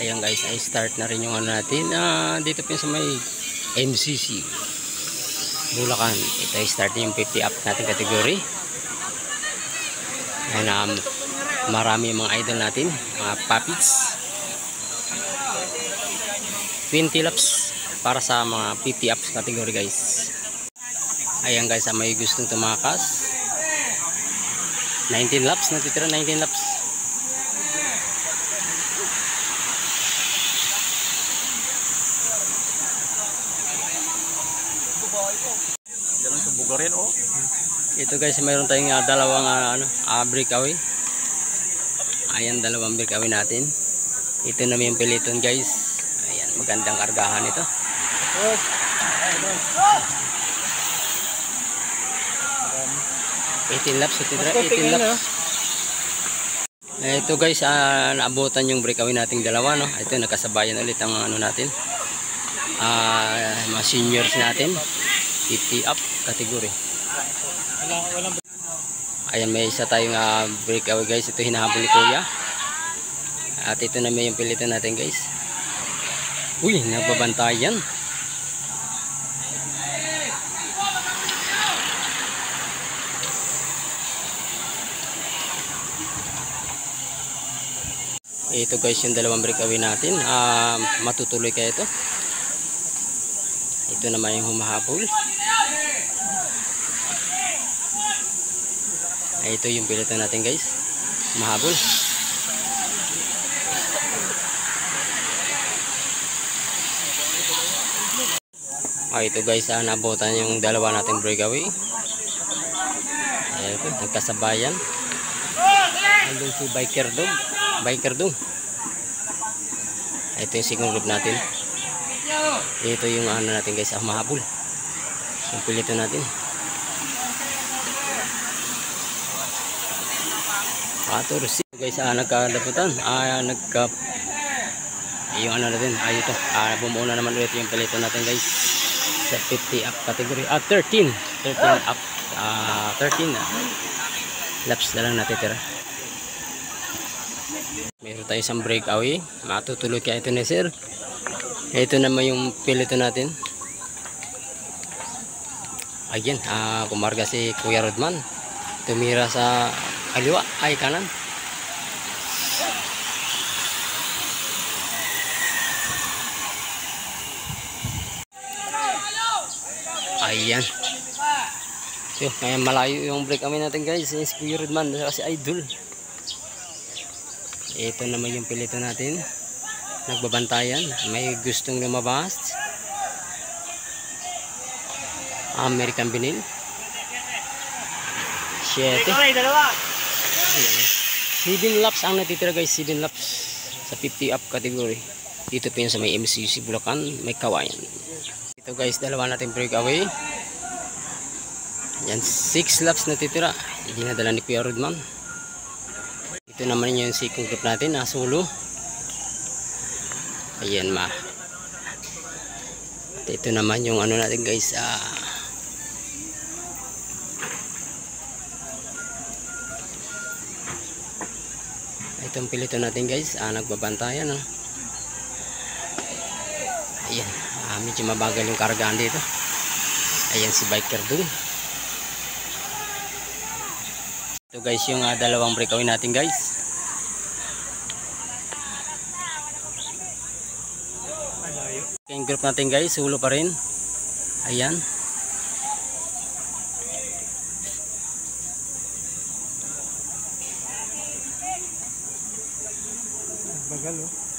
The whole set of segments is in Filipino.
Ayan guys, ay start na rin yung ano natin. Dito po sa may MCC Bulacan. Ito ay start yung 50 up natin category. Ayan, marami yung mga idol natin, mga puppets. 20 laps para sa mga 50 ups category guys. Ayan guys, may gustong tumakas. 19 laps, natitira 19 laps. Ito guys, mayroon tayong dalawang breakaway. Ayan, dalawang breakaway natin. Ito naman yung peliton guys. Ayan, magandang kargahan ito. 18 laps, 18 laps. Ito guys, naabutan yung breakaway nating dalawa, no? Ito, nagkasabayan ulit ang ano natin. Mga seniors natin. 50 up category. Ayan, may isa tayong breakaway guys. Ito hinahabol ni Kuya. At ito naman yung pilitan natin guys. Uy, nagbabantayan. Ito guys yung dalawang breakaway natin. Matutuloy kaya ito. Ito naman yung humahabol. Ito yung pilitan natin guys. Humahabol. Ito guys, nabutan yung dalawa nating breakaway. Ito, nagkasabayan. Andun si Biker Dog. Ito yung second group natin. Ito yung ano natin guys, humahabol. Yung pilitan natin. Tursi guys, nagkadaputan. Yung ano natin, ito. Bumuuna naman ulit yung pilitan natin guys. Sa 50 up category. 13 up. 13 laps na lang natitira. Meron tayo isang breakaway. Matutuloy kaya ito na sir. Ito naman yung pilito natin. Ayan, kumarga si Kuya Rodman. Tumira sa kaliwa, ay kanan. Ayan. So, kaya malayo yung breakaway natin guys. Si Kuya Rodman, kasi idol. Ito naman yung pilito natin. Nagbabantayan. May gustong lumabas. American Vinyl. 7 laps ang natitira guys. 7 laps sa 50 up category. Dito pa yun sa may MCC Bulacan, may Kawayan. Ito guys, dalawa natin breakaway. Yan, 6 laps natitira. Hindi nadala ni Kuya Rodman. Ito naman yung second group natin, solo. Ayan ito naman yung ano natin guys, itong pilito natin guys, nagbabantayan. Ayan, medyo mabagal yung kargaan dito. Ayan si Biker Dog. Ito guys yung dalawang breakaway natin guys. Yung group natin guys, hulo pa rin. Ayan.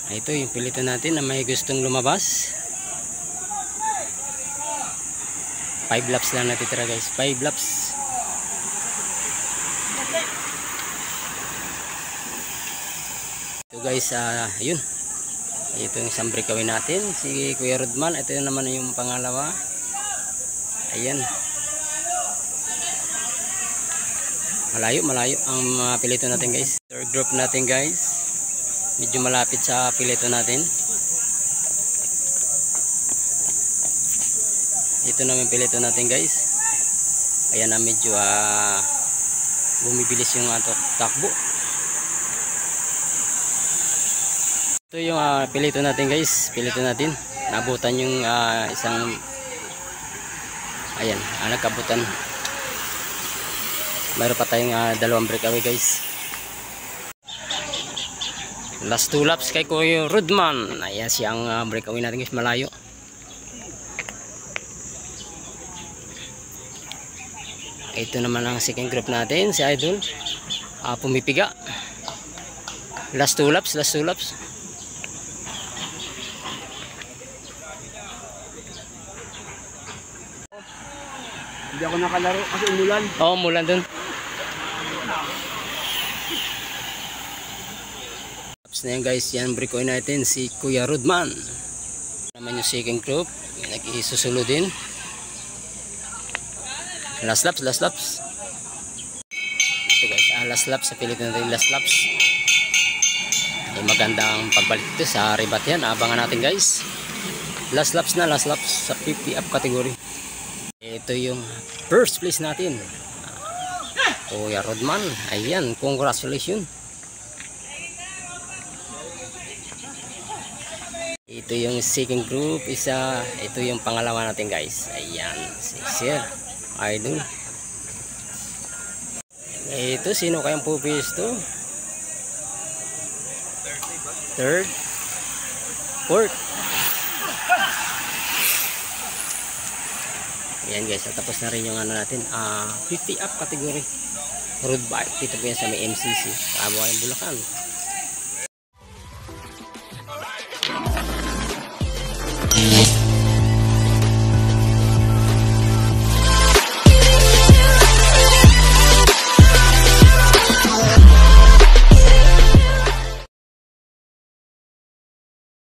Ito yung pilitan natin na may gustong lumabas. 5 laps lang natitira guys. 5 laps. Ito guys, yun. Ito yung isang breakaway natin, si Kuya Rodman. Ito naman yung pangalawa. Ayan. Malayo ang pilito natin guys. Third group natin guys. Medyo malapit sa pilito natin. Ito naman pilito natin guys. Ayan na, medyo bumibilis yung takbo. Ito yung pilito natin guys. Pilito natin. Nabutan yung isang, ayan, nagkabutan. Mayroon pa tayong dalawang breakaway guys. Last 2 laps kay Kuya Rudman. Ayan siyang breakaway natin guys, malayo. Ito naman ang second group natin, si Idol. Pumipiga. Last 2 laps, last 2 laps. Hindi ako nakalaro kasi umulan. Oo, umulan dun. Laps na yan guys, yan breakaway natin si Kuya Rudman. Naman yung second group, nag-isusulo din. Last laps, last laps. Ito guys, last laps sa Pilipinas natin, last laps. Magandang pagbalik ito sa rebat yan. Abangan natin guys. Last laps na, last laps sa 50 up category. Ito yung first place natin. Kuya Rudman. Ayan, congratulations. Ito yung second group, isa. Ito yung pangalawa natin guys. Ayan, si Sir Idol. Ito, sino kayang pupis to? Third, fourth. Ayan guys, tapos na rin yung ano natin, 50 up category road bike. Dito po yan sa may MCC, Kabuhayan, Bulacan.